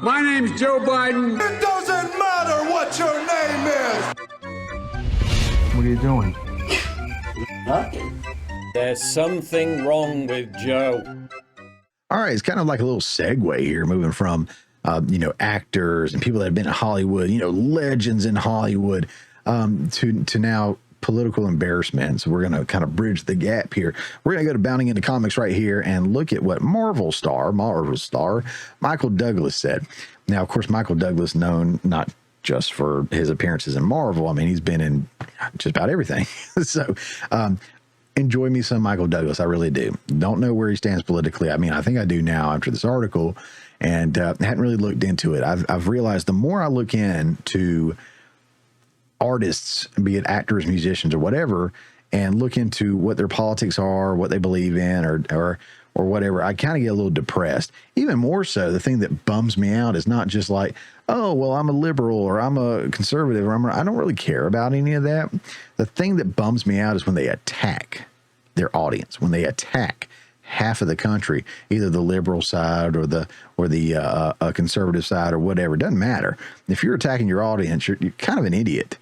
My name's Joe Biden. It doesn't matter what your name is. What are you doing? Nothing. There's something wrong with Joe. All right, it's kind of like a little segue here, moving from, actors and people that have been in Hollywood, legends in Hollywood, to now political embarrassment. So we're going to kind of bridge the gap here. We're going to go to Bounding into Comics right here and look at what Marvel star Michael Douglas said. Now, of course, Michael Douglas, known not just for his appearances in Marvel. I mean, he's been in just about everything. So, enjoy me some Michael Douglas. I really do. Don't know where he stands politically. I mean, I think I do now after this article, and hadn't really looked into it. I've realized the more I look into artists, be it actors, musicians, or whatever, and look into what their politics are, what they believe in, or whatever, I kind of get a little depressed. Even more so, the thing that bums me out is not just like, oh, well, I'm a liberal or I'm a conservative, or I don't really care about any of that. The thing that bums me out is when they attack their audience, when they attack half of the country, either the liberal side or the conservative side or whatever. It doesn't matter. If you're attacking your audience, you're kind of an idiot.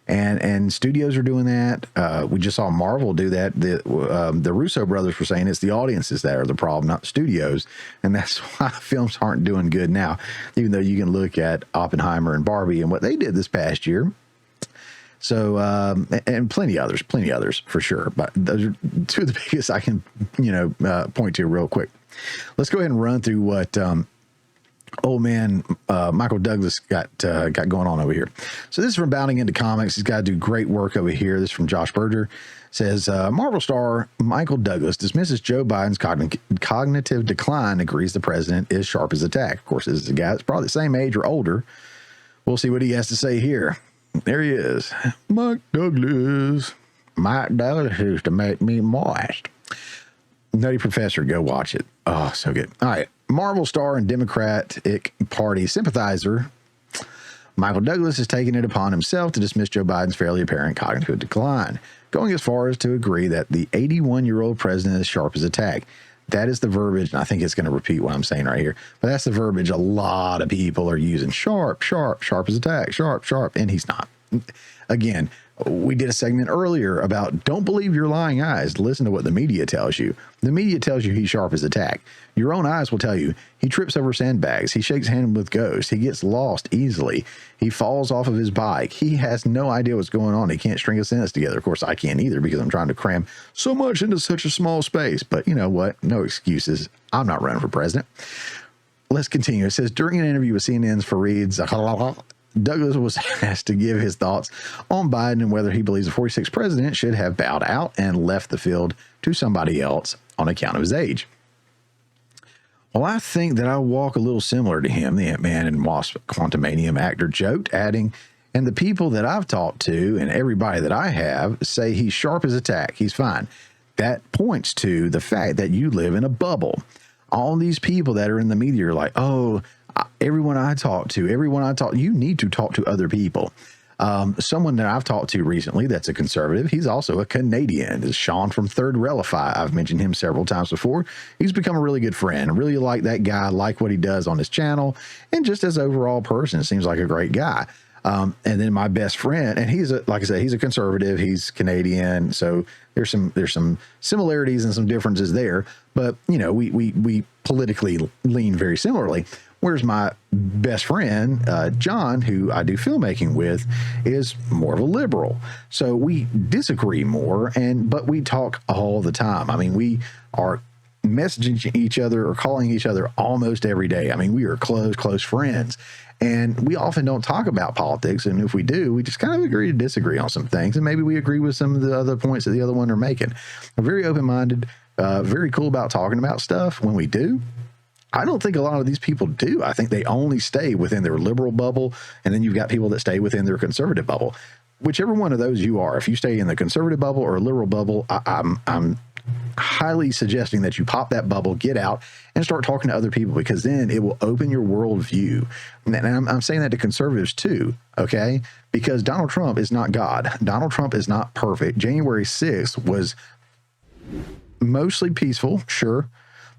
And studios are doing that. We just saw Marvel do that. The Russo brothers were saying it's the audiences that are the problem, not the studios. And that's why films aren't doing good now, even though you can look at Oppenheimer and Barbie and what they did this past year. So, and plenty others for sure. But those are two of the biggest I can, point to real quick. Let's go ahead and run through what old man Michael Douglas got going on over here. So this is from Bounding into Comics. He's got to do great work over here. This is from Josh Berger. Says Marvel star Michael Douglas dismisses Joe Biden's cognitive decline, agrees the president is sharp as a tack. Of course, this is a guy that's probably the same age or older. We'll see what he has to say here. There he is. Mike Douglas. Mike Douglas used to make me moist. Nutty Professor, go watch it. Oh, so good. All right. Marvel star and Democratic Party sympathizer Michael Douglas has taken it upon himself to dismiss Joe Biden's fairly apparent cognitive decline, going as far as to agree that the 81-year-old president is sharp as a tack. That is the verbiage, and I think it's going to repeat what I'm saying right here, but that's the verbiage a lot of people are using. Sharp as a tack, sharp, and he's not. Again, we did a segment earlier about don't believe your lying eyes. Listen to what the media tells you. The media tells you he's sharp as a tack. Your own eyes will tell you he trips over sandbags. He shakes hands with ghosts. He gets lost easily. He falls off of his bike. He has no idea what's going on. He can't string a sentence together. Of course, I can't either because I'm trying to cram so much into such a small space. But you know what? No excuses. I'm not running for president. Let's continue. It says, during an interview with CNN's Fareed Douglas was asked to give his thoughts on Biden and whether he believes the 46th president should have bowed out and left the field to somebody else on account of his age. Well, I think that I walk a little similar to him, the Ant-Man and Wasp Quantumanium actor joked, adding, and the people that I've talked to and everybody that I have say he's sharp as a tack. He's fine. That points to the fact that you live in a bubble. All these people that are in the media are like, oh, everyone I talk to, you need to talk to other people. Someone that I've talked to recently that's a conservative, he's also a Canadian, is Sean from Third Relify. I've mentioned him several times before. He's become a really good friend. I really like that guy, like what he does on his channel, and just as overall person, seems like a great guy. And then my best friend, and he's like I said, he's a conservative, he's Canadian, so there's some similarities and some differences there, but we politically lean very similarly. Whereas my best friend, John, who I do filmmaking with, is more of a liberal. So we disagree more, but we talk all the time. I mean, we are messaging each other or calling each other almost every day. I mean, we are close friends. And we often don't talk about politics. And if we do, we just kind of agree to disagree on some things. And maybe we agree with some of the other points that the other one are making. We're very open-minded, very cool about talking about stuff when we do. I don't think a lot of these people do. I think they only stay within their liberal bubble, and then you've got people that stay within their conservative bubble. Whichever one of those you are, if you stay in the conservative bubble or a liberal bubble, I'm highly suggesting that you pop that bubble, get out, and start talking to other people, because then it will open your worldview. And I'm saying that to conservatives too, okay? Because Donald Trump is not God. Donald Trump is not perfect. January 6th was mostly peaceful, sure,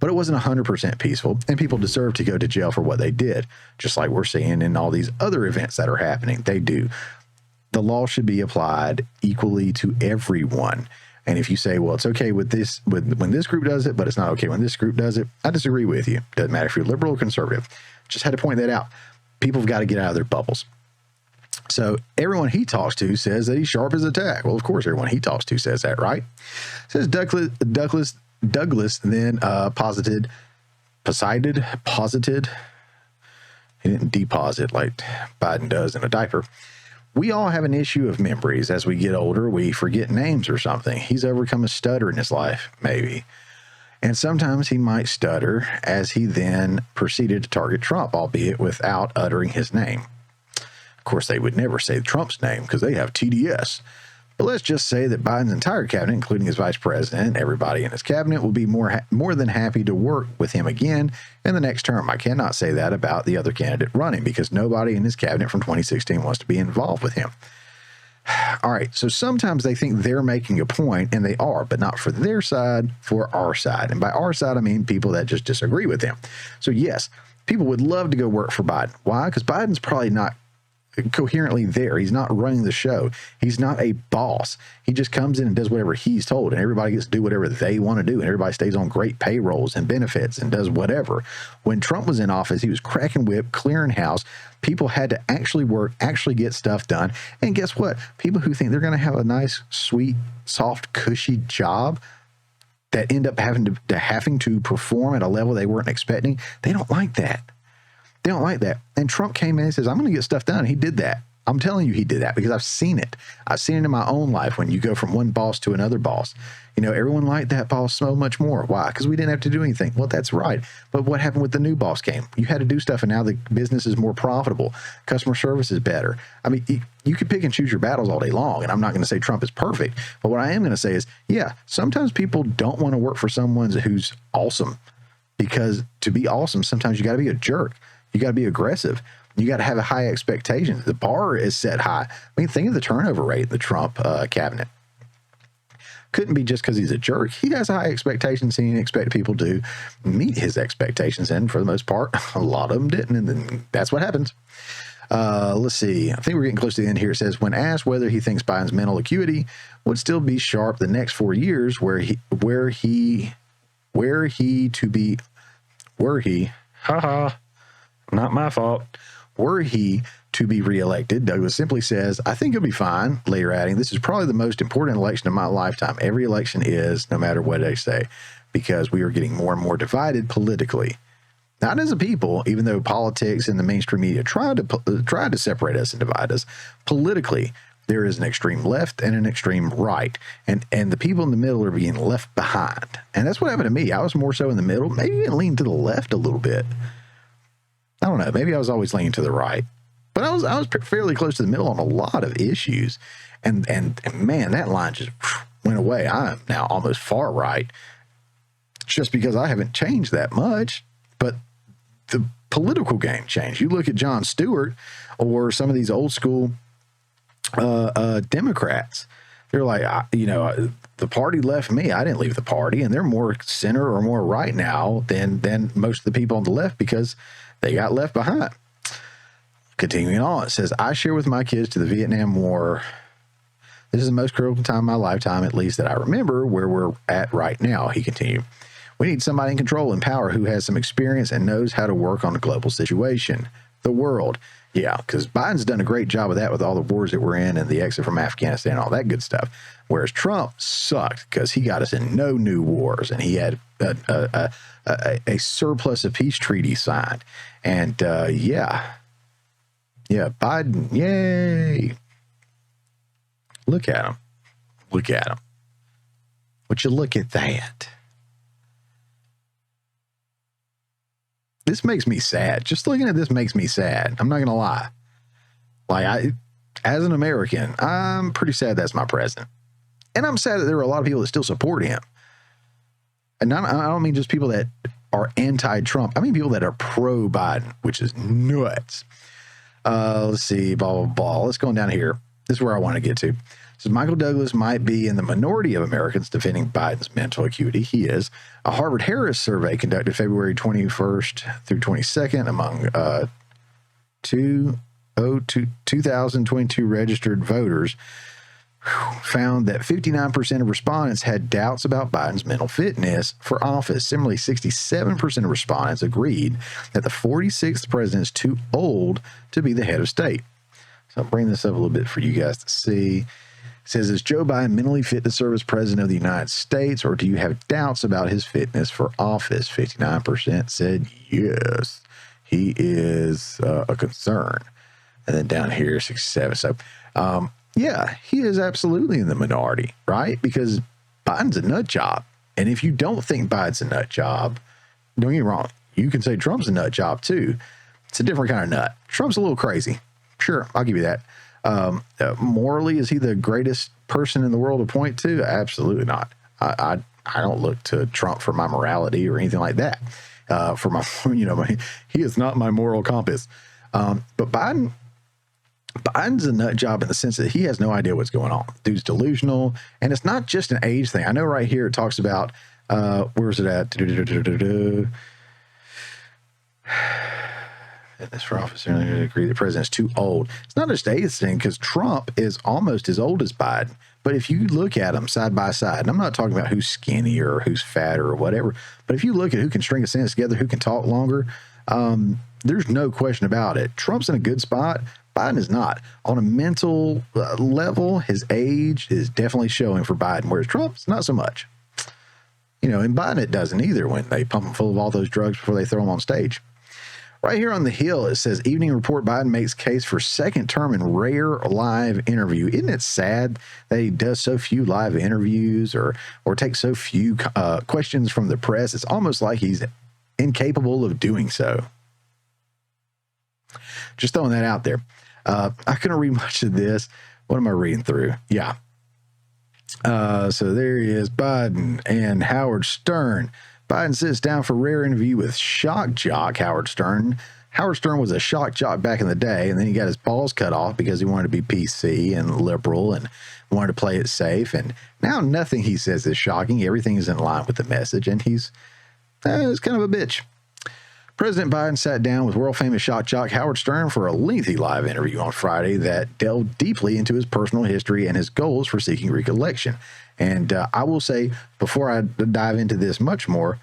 but it wasn't 100% peaceful, and people deserve to go to jail for what they did, just like we're seeing in all these other events that are happening. They do. The law should be applied equally to everyone. And if you say, well, it's okay with this, when this group does it, but it's not okay when this group does it, I disagree with you. Doesn't matter if you're liberal or conservative. Just had to point that out. People have got to get out of their bubbles. So everyone he talks to says that he's sharp as a tack. Well, of course, everyone he talks to says that, right? Says Douglas then posited. He didn't deposit like Biden does in a diaper. We all have an issue of memories. As we get older, we forget names or something. He's overcome a stutter in his life, maybe. And sometimes he might stutter as he then proceeded to target Trump, albeit without uttering his name. Of course, they would never say Trump's name because they have TDS. But let's just say that Biden's entire cabinet, including his vice president and everybody in his cabinet, will be more than happy to work with him again in the next term. I cannot say that about the other candidate running because nobody in his cabinet from 2016 wants to be involved with him. All right, so sometimes they think they're making a point, and they are, but not for their side, for our side. And by our side, I mean people that just disagree with him. So yes, people would love to go work for Biden. Why? Because Biden's probably not coherently there. He's not running the show. He's not a boss. He just comes in and does whatever he's told, and everybody gets to do whatever they want to do, and everybody stays on great payrolls and benefits and does whatever. When Trump was in office, he was cracking whip, clearing house. People had to actually work, actually get stuff done. And guess what? People who think they're going to have a nice, sweet, soft, cushy job that end up having to perform at a level they weren't expecting, they don't like that. They don't like that. And Trump came in and says, I'm going to get stuff done. He did that. I'm telling you he did that because I've seen it. I've seen it in my own life when you go from one boss to another boss. You know, everyone liked that boss so much more. Why? Because we didn't have to do anything. Well, that's right. But what happened with the new boss came? You had to do stuff, and now the business is more profitable. Customer service is better. I mean, you could pick and choose your battles all day long, and I'm not going to say Trump is perfect. But what I am going to say is, yeah, sometimes people don't want to work for someone who's awesome because to be awesome, sometimes you got to be a jerk. You got to be aggressive. You got to have a high expectation. The bar is set high. I mean, think of the turnover rate in the Trump cabinet. Couldn't be just because he's a jerk. He has high expectations, and he expected people to meet his expectations. And for the most part, a lot of them didn't. And then that's what happens. Let's see. I think we're getting close to the end here. It says, when asked whether he thinks Biden's mental acuity would still be sharp the next 4 years, were he not my fault. Were he to be reelected, Douglas simply says, I think he'll be fine, later adding, this is probably the most important election of my lifetime. Every election is, no matter what they say, because we are getting more and more divided politically. Not as a people, even though politics and the mainstream media tried to separate us and divide us. Politically, there is an extreme left and an extreme right, and the people in the middle are being left behind. And that's what happened to me. I was more so in the middle, maybe even leaning to the left a little bit. I don't know. Maybe I was always leaning to the right, but I was fairly close to the middle on a lot of issues. And man, that line just went away. I am now almost far right just because I haven't changed that much, but the political game changed. You look at Jon Stewart or some of these old school Democrats. They're like, the party left me. I didn't leave the party, and they're more center or more right now than most of the people on the left because they got left behind. Continuing on, it says, I share with my kids to the Vietnam War. This is the most critical time of my lifetime, at least that I remember, where we're at right now, he continued. We need somebody in control and power who has some experience and knows how to work on a global situation. The world. Yeah, because Biden's done a great job of that with all the wars that we're in and the exit from Afghanistan and all that good stuff. Whereas Trump sucked because he got us in no new wars and he had a surplus of peace treaty signed. And yeah, Biden, yay. Look at him. Look at him. Would you look at that? This makes me sad. Just looking at this makes me sad. I'm not going to lie. Like, as an American, I'm pretty sad that's my president. And I'm sad that there are a lot of people that still support him. And I don't mean just people that are anti-Trump. I mean people that are pro-Biden, which is nuts. Let's see, blah, blah, blah. Let's go on down here. This is where I want to get to. So Michael Douglas might be in the minority of Americans defending Biden's mental acuity. He is. A Harvard-Harris survey conducted February 21st through 22nd among 2,022 registered voters found that 59% of respondents had doubts about Biden's mental fitness for office. Similarly, 67% of respondents agreed that the 46th president is too old to be the head of state. So I'll bring this up a little bit for you guys to see. It says, is Joe Biden mentally fit to serve as president of the United States, or do you have doubts about his fitness for office? 59% said yes, he is a concern. And then down here, 67. So, yeah, he is absolutely in the minority, right? Because Biden's a nut job. And if you don't think Biden's a nut job, don't get me wrong, you can say Trump's a nut job too. It's a different kind of nut. Trump's a little crazy. Sure, I'll give you that. Morally, is he the greatest person in the world to point to? Absolutely not. I don't look to Trump for my morality or anything like that. For my, he is not my moral compass. But Biden's a nut job in the sense that he has no idea what's going on. Dude's delusional, and it's not just an age thing. I know right here it talks about, where's it at? Fitness for office, I agree the president's too old. It's not just an age thing, because Trump is almost as old as Biden. But if you look at them side by side, and I'm not talking about who's skinnier or who's fatter or whatever, but if you look at who can string a sentence together, who can talk longer, there's no question about it. Trump's in a good spot. Biden is not. On a mental level, his age is definitely showing for Biden, whereas Trump's not so much. And Biden, it doesn't either when they pump him full of all those drugs before they throw him on stage. Right here on the Hill, it says, Evening Report, Biden makes case for second term in rare live interview. Isn't it sad that he does so few live interviews or takes so few questions from the press? It's almost like he's incapable of doing so. Just throwing that out there. I couldn't read much of this. What am I reading through? Yeah. So there he is, Biden and Howard Stern. Biden sits down for rare interview with shock jock Howard Stern. Howard Stern was a shock jock back in the day, and then he got his balls cut off because he wanted to be PC and liberal and wanted to play it safe. And now nothing he says is shocking. Everything is in line with the message, and he's kind of a bitch. President Biden sat down with world-famous shock jock Howard Stern for a lengthy live interview on Friday that delved deeply into his personal history and his goals for seeking re-election. And I will say, before I dive into this much more,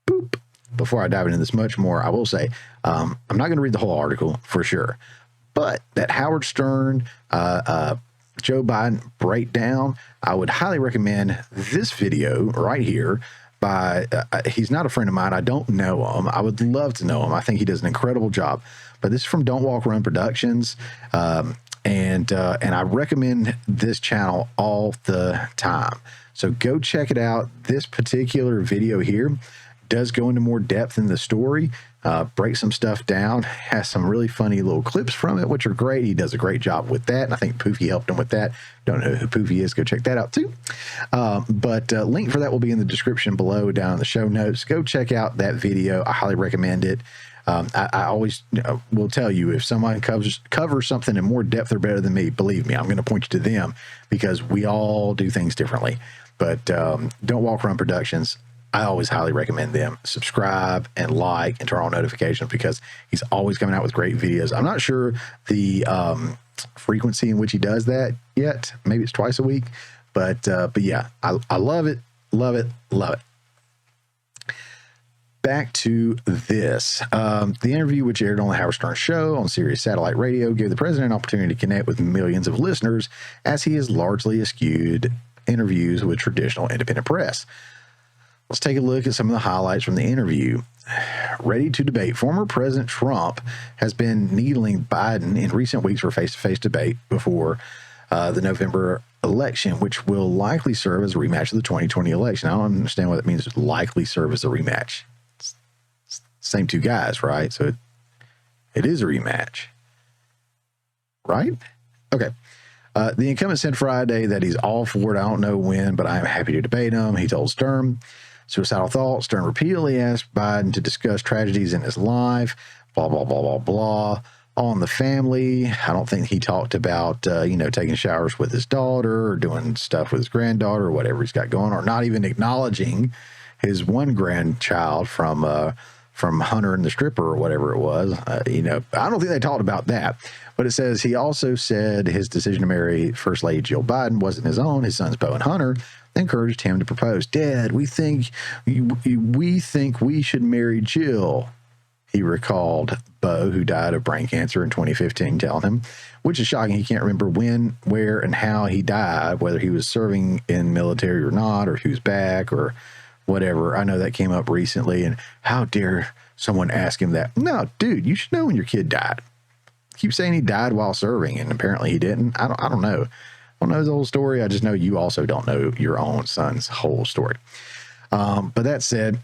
I will say, I'm not going to read the whole article for sure, but that Howard Stern, Joe Biden breakdown, I would highly recommend this video right here by, he's not a friend of mine. I don't know him. I would love to know him. I think he does an incredible job, but this is from Don't Walk Run Productions. And I recommend this channel all the time. So go check it out. This particular video here does go into more depth in the story, break some stuff down, has some really funny little clips from it, which are great. He does a great job with that. And I think Poofy helped him with that. Don't know who Poofy is. Go check that out too. But link for that will be in the description below down in the show notes. Go check out that video. I highly recommend it. I always will tell you, if someone covers something in more depth or better than me, believe me, I'm going to point you to them because we all do things differently. But Don't Walk Run Productions, I always highly recommend them. Subscribe and like and turn on notifications because he's always coming out with great videos. I'm not sure the frequency in which he does that yet. Maybe it's twice a week. But yeah, I love it, love it, love it. Back to this. The interview, which aired on the Howard Stern Show on Sirius Satellite Radio, gave the president an opportunity to connect with millions of listeners as he has largely eschewed interviews with traditional independent press. Let's take a look at some of the highlights from the interview. Ready to debate. Former President Trump has been needling Biden in recent weeks for face-to-face debate before the November election, which will likely serve as a rematch of the 2020 election. I don't understand what that means, likely serve as a rematch. Same two guys, right? So it is a rematch, right? Okay. The incumbent said Friday that he's all for it. I don't know when, but I'm happy to debate him. He told Stern. Suicidal thoughts. Stern repeatedly asked Biden to discuss tragedies in his life. Blah, blah, blah, blah, blah. All in the Family. I don't think he talked about, taking showers with his daughter or doing stuff with his granddaughter or whatever he's got going, or not even acknowledging his one grandchild from Hunter and the Stripper or whatever it was. I don't think they talked about that. But it says he also said his decision to marry First Lady Jill Biden wasn't his own. His sons Beau and Hunter encouraged him to propose. Dad, we think we should marry Jill, he recalled Beau, who died of brain cancer in 2015, telling him, which is shocking. He can't remember when, where, and how he died, whether he was serving in military or not, or he was back or whatever. I know that came up recently, and how dare someone ask him that? No, dude, you should know when your kid died. Keep saying he died while serving, and apparently he didn't. I don't know. I don't know the whole story. I just know you also don't know your own son's whole story. But that said,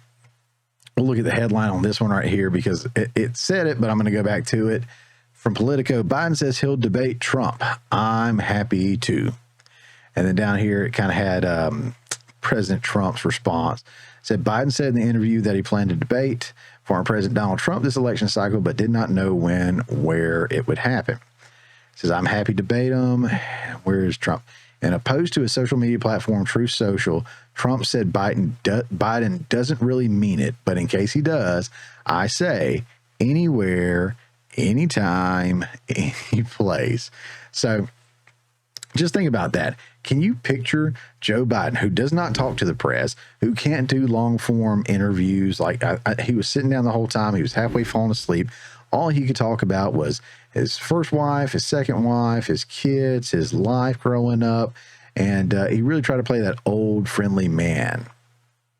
we'll look at the headline on this one right here because it said it, but I'm going to go back to it. From Politico, Biden says he'll debate Trump. I'm happy to. And then down here, it kind of had President Trump's response. It said Biden said in the interview that he planned to debate former President Donald Trump this election cycle, but did not know when, where it would happen. It says, I'm happy to debate him. Where is Trump? In a post to his social media platform, Truth Social, Trump said Biden doesn't really mean it, but in case he does, I say anywhere, anytime, any place. So just think about that. Can you picture Joe Biden, who does not talk to the press, who can't do long form interviews? Like he was sitting down the whole time. He was halfway falling asleep. All he could talk about was his first wife, his second wife, his kids, his life growing up. And he really tried to play that old friendly man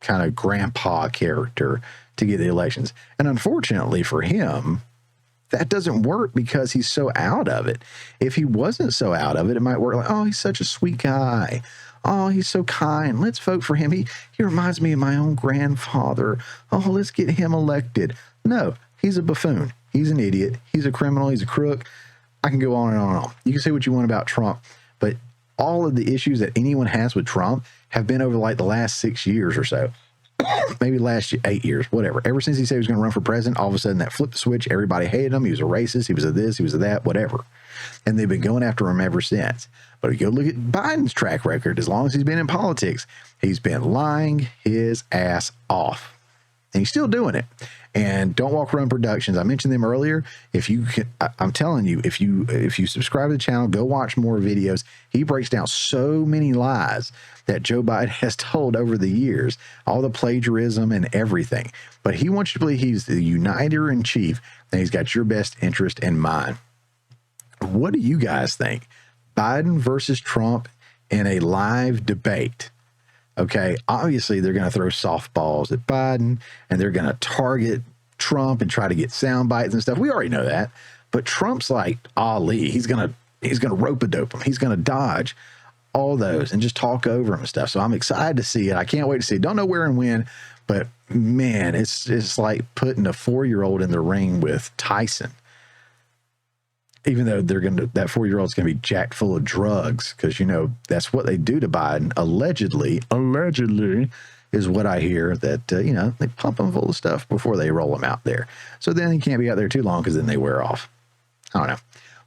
kind of grandpa character to get the elections. And unfortunately for him, that doesn't work because he's so out of it. If he wasn't so out of it, it might work like, oh, he's such a sweet guy. Oh, he's so kind. Let's vote for him. He reminds me of my own grandfather. Oh, let's get him elected. No, he's a buffoon. He's an idiot. He's a criminal. He's a crook. I can go on and on and on. You can say what you want about Trump, but all of the issues that anyone has with Trump have been over like the last 6 years or so. Maybe last 8 years, whatever. Ever since he said he was going to run for president, all of a sudden that flipped the switch. Everybody hated him. He was a racist. He was a this. He was a that, whatever. And they've been going after him ever since. But if you go look at Biden's track record, as long as he's been in politics, he's been lying his ass off. And he's still doing it. And Don't Walk Run Productions, I mentioned them earlier. If you can, I'm telling you, if you subscribe to the channel, go watch more videos. He breaks down so many lies that Joe Biden has told over the years, all the plagiarism and everything. But he wants you to believe he's the uniter in chief, and he's got your best interest in mind. What do you guys think? Biden versus Trump in a live debate. Okay, obviously they're going to throw softballs at Biden and they're going to target Trump and try to get sound bites and stuff. We already know that. But Trump's like Ali. He's going to rope-a-dope him. He's going to dodge all those and just talk over him and stuff. So I'm excited to see it. I can't wait to see it. Don't know where and when, but man, it's like putting a 4-year-old in the ring with Tyson. Even though that 4-year-old's going to be jacked full of drugs, because, that's what they do to Biden. Allegedly is what I hear, that, they pump him full of stuff before they roll him out there. So then he can't be out there too long because then they wear off. I don't know.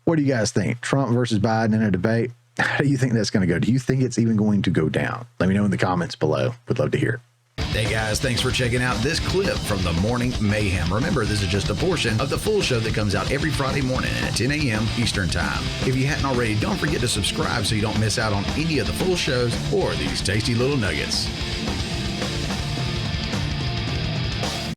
What do you guys think? Trump versus Biden in a debate? How do you think that's going to go? Do you think it's even going to go down? Let me know in the comments below. Would love to hear it. Hey guys, thanks for checking out this clip from the Morning Mayhem. Remember, this is just a portion of the full show that comes out every Friday morning at 10 a.m. Eastern Time. If you hadn't already, don't forget to subscribe so you don't miss out on any of the full shows or these tasty little nuggets.